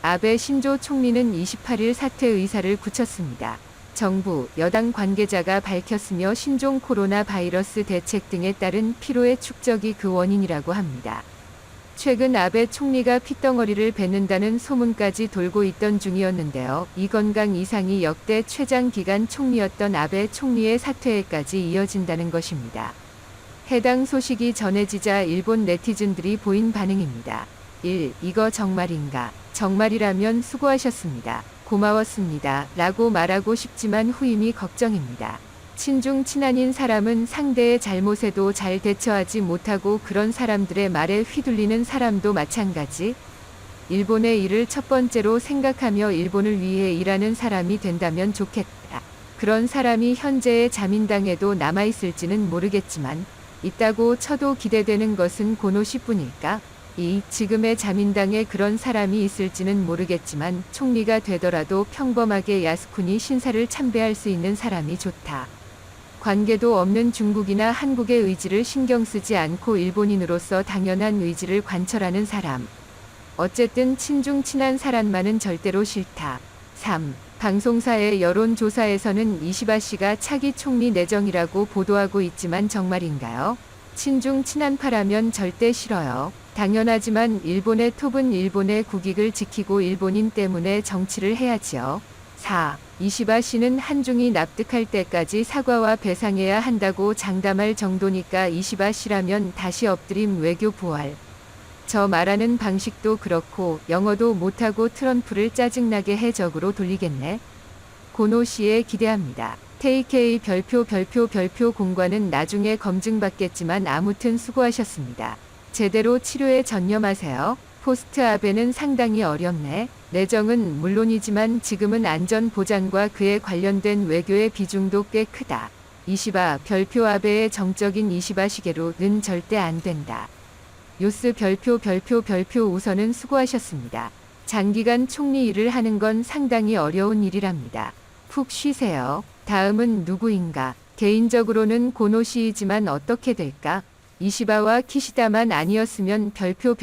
아베 신조 총리는 28일 사퇴 의사를 굳혔습니다. 정부, 여당 관계자가 밝혔으며 신종 코로나 바이러스 대책 등에 따른 피로의 축적이 그 원인이라고 합니다. 최근 아베 총리가 핏덩어리를 뱉는다는 소문까지 돌고 있던 중이었는데요. 이 건강 이상이 역대 최장기간 총리였던 아베 총리의 사퇴에까지 이어진다는 것입니다. 해당 소식이 전해지자 일본 네티즌들이 보인 반응입니다. 1. 이거 정말인가? 정말이라면 수고하셨습니다. 고마웠습니다. 라고 말하고 싶지만 후임이 걱정입니다. 친중 친한인 사람은 상대의 잘못에도 잘 대처하지 못하고 그런 사람들의 말에 휘둘리는 사람도 마찬가지. 일본의 일을 첫 번째로 생각하며 일본을 위해 일하는 사람이 된다면 좋겠다. 그런 사람이 현재의 자민당에도 남아있을지는 모르겠지만 있다고 쳐도 기대되는 것은 고노시뿐일까? 지금의 자민당에 그런 사람이 있을지는 모르겠지만 총리가 되더라도 평범하게 야스쿠니 신사를 참배할 수 있는 사람이 좋다. 관계도 없는 중국이나 한국의 의지를 신경 쓰지 않고 일본인으로서 당연한 의지를 관철하는 사람. 어쨌든 친중 친한 사람만은 절대로 싫다. 3. 방송사의 여론조사에서는 이시바 씨가 차기 총리 내정이라고 보도하고 있지만 정말인가요? 친중 친한파라면 절대 싫어요. 당연하지만 일본의 톱은 일본의 국익을 지키고 일본인 때문에 정치를 해야지요. 4. 이시바 씨는 한중이 납득할 때까지 사과와 배상해야 한다고 장담할 정도니까 이시바 씨라면 다시 엎드림 외교 부활. 저 말하는 방식도 그렇고 영어도 못하고 트럼프를 짜증나게 해 적으로 돌리겠네. 고노 씨에 기대합니다. 테이케이 별표 공관은 나중에 검증받겠지만 아무튼 수고하셨습니다. 제대로 치료에 전념하세요. 포스트 아베는 상당히 어렵네. 내정은 물론이지만 지금은 안전 보장과 그에 관련된 외교의 비중도 꽤 크다. 이시바 별표 아베의 정적인 이시바 시계로는 절대 안 된다. 요스 별표 우선은 수고하셨습니다. 장기간 총리 일을 하는 건 상당히 어려운 일이랍니다. 푹 쉬세요. 다음은 누구인가? 개인적으로는 고노 씨이지만 어떻게 될까? 이시바와 키시다만 아니었으면 별표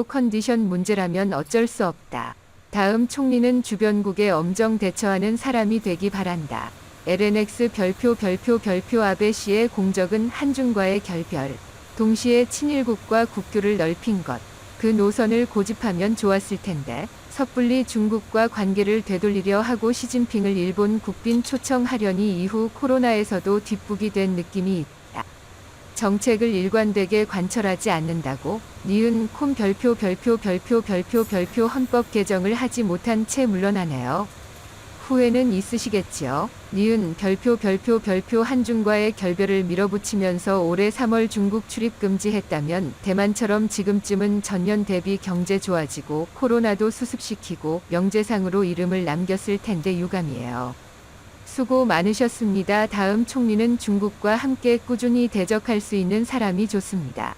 컨디션 문제라면 어쩔 수 없다. 다음 총리는 주변국에 엄정 대처하는 사람이 되기 바란다. LNX 별표 아베 씨의 공적은 한중과의 결별. 동시에 친일국과 국교를 넓힌 것. 그 노선을 고집하면 좋았을 텐데. 섣불리 중국과 관계를 되돌리려 하고 시진핑을 일본 국빈 초청하려니 이후 코로나에서도 뒷북이 된 느낌이 있다. 정책을 일관되게 관철하지 않는다고? 니은 콤 별표 헌법 개정을 하지 못한 채 물러나네요. 후회는 있으시겠지요. 니은 별표 한중과의 결별을 밀어붙이면서 올해 3월 중국 출입 금지했다면 대만처럼 지금쯤은 전년 대비 경제 좋아지고 코로나도 수습시키고 명제상으로 이름을 남겼을 텐데 유감이에요. 수고 많으셨습니다. 다음 총리는 중국과 함께 꾸준히 대적할 수 있는 사람이 좋습니다.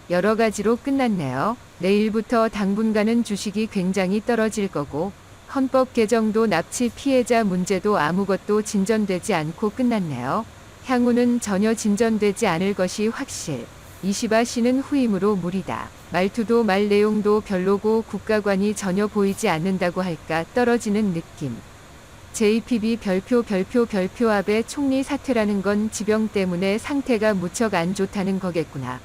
여러 가지로 끝났네요. 내일부터 당분간은 주식이 굉장히 떨어질 거고 헌법 개정도 납치 피해자 문제도 아무것도 진전되지 않고 끝났네요. 향후는 전혀 진전되지 않을 것이 확실. 이시바 씨는 후임으로 무리다. 말투도 말 내용도 별로고 국가관이 전혀 보이지 않는다고 할까 떨어지는 느낌. JPB 별표 아베 총리 사퇴라는 건 지병 때문에 상태가 무척 안 좋다는 거겠구나.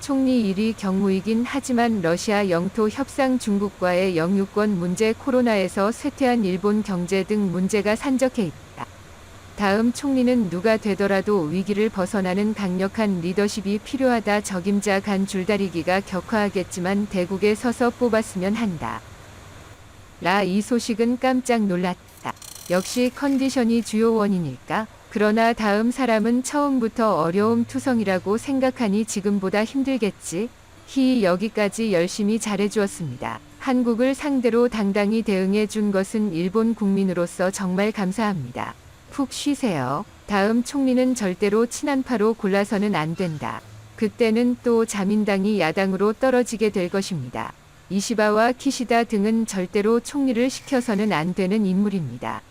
총리 일이 경무이긴 하지만 러시아 영토 협상 중국과의 영유권 문제 코로나에서 쇠퇴한 일본 경제 등 문제가 산적해 있다. 다음 총리는 누가 되더라도 위기를 벗어나는 강력한 리더십이 필요하다. 적임자 간 줄다리기가 격화하겠지만 대국에 서서 뽑았으면 한다. 이 소식은 깜짝 놀랐다. 역시 컨디션이 주요 원인일까? 그러나 다음 사람은 처음부터 어려움 투성이라고 생각하니 지금보다 힘들겠지. 여기까지 열심히 잘해주었습니다. 한국을 상대로 당당히 대응해 준 것은 일본 국민으로서 정말 감사합니다. 푹 쉬세요. 다음 총리는 절대로 친한파로 골라서는 안 된다. 그때는 또 자민당이 야당으로 떨어지게 될 것입니다. 이시바와 키시다 등은 절대로 총리를 시켜서는 안 되는 인물입니다.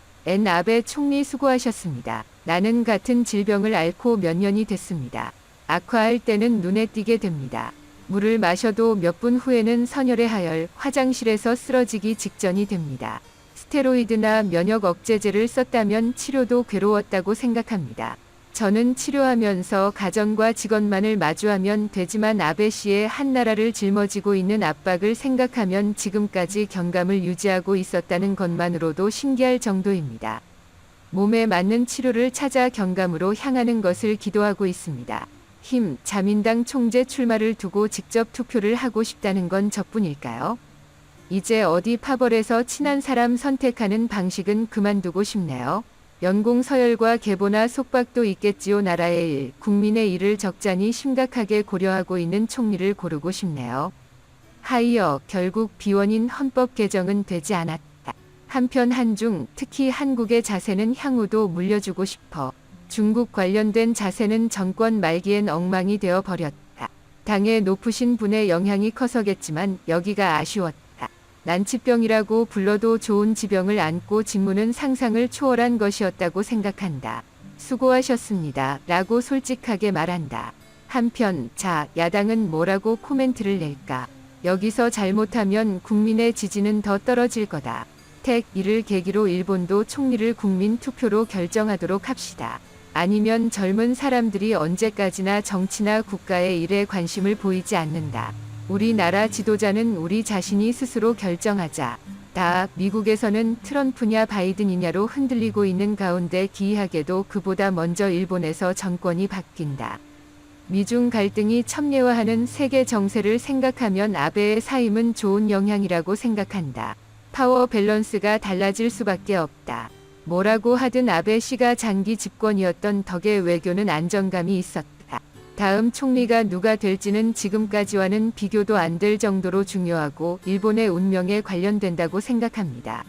아베 총리 수고하셨습니다. 나는 같은 질병을 앓고 몇 년이 됐습니다. 악화할 때는 눈에 띄게 됩니다. 물을 마셔도 몇 분 후에는 선열의 하열, 화장실에서 쓰러지기 직전이 됩니다. 스테로이드나 면역 억제제를 썼다면 치료도 괴로웠다고 생각합니다. 저는 치료하면서 가정과 직원만을 마주하면 되지만 아베 씨의 한 나라를 짊어지고 있는 압박을 생각하면 지금까지 경감을 유지하고 있었다는 것만으로도 신기할 정도입니다. 몸에 맞는 치료를 찾아 경감으로 향하는 것을 기도하고 있습니다. 힘, 자민당 총재 출마를 두고 직접 투표를 하고 싶다는 건 저뿐일까요? 이제 어디 파벌에서 친한 사람 선택하는 방식은 그만두고 싶네요. 연공 서열과 계보나 속박도 있겠지요. 나라의 일, 국민의 일을 적잖이 심각하게 고려하고 있는 총리를 고르고 싶네요. 하이어, 결국 비원인 헌법 개정은 되지 않았다. 한편 한중, 특히 한국의 자세는 향후도 물려주고 싶어. 중국 관련된 자세는 정권 말기엔 엉망이 되어 버렸다. 당의 높으신 분의 영향이 커서겠지만 여기가 아쉬웠다. 난치병이라고 불러도 좋은 지병을 안고 직무는 상상을 초월한 것이었다고 생각한다. 수고하셨습니다. 라고 솔직하게 말한다. 한편, 자, 야당은 뭐라고 코멘트를 낼까? 여기서 잘못하면 국민의 지지는 더 떨어질 거다. 택, 이를 계기로 일본도 총리를 국민 투표로 결정하도록 합시다. 아니면 젊은 사람들이 언제까지나 정치나 국가의 일에 관심을 보이지 않는다. 우리나라 지도자는 우리 자신이 스스로 결정하자. 다 미국에서는 트럼프냐 바이든이냐로 흔들리고 있는 가운데 기이하게도 그보다 먼저 일본에서 정권이 바뀐다. 미중 갈등이 첨예화하는 세계 정세를 생각하면 아베의 사임은 좋은 영향이라고 생각한다. 파워 밸런스가 달라질 수밖에 없다. 뭐라고 하든 아베 씨가 장기 집권이었던 덕에 외교는 안정감이 있었다. 다음 총리가 누가 될지는 지금까지와는 비교도 안 될 정도로 중요하고 일본의 운명에 관련된다고 생각합니다.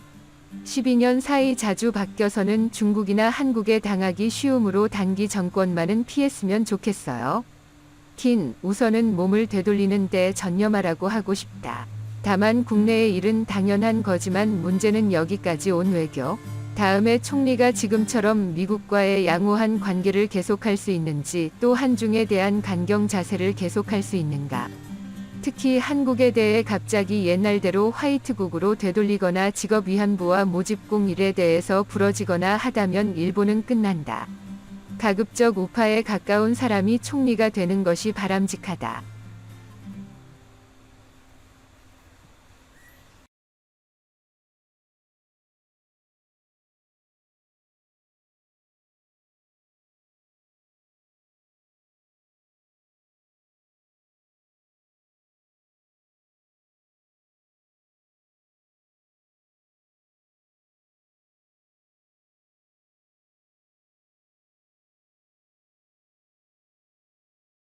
12년 사이 자주 바뀌어서는 중국이나 한국에 당하기 쉬우므로 단기 정권만은 피했으면 좋겠어요. 우선은 몸을 되돌리는 데 전념하라고 하고 싶다. 다만 국내의 일은 당연한 거지만 문제는 여기까지 온 외교. 다음에 총리가 지금처럼 미국과의 양호한 관계를 계속할 수 있는지 또 한중에 대한 강경 자세를 계속할 수 있는가. 특히 한국에 대해 갑자기 옛날대로 화이트국으로 되돌리거나 직업 위안부와 모집공 일에 대해서 부러지거나 하다면 일본은 끝난다. 가급적 우파에 가까운 사람이 총리가 되는 것이 바람직하다.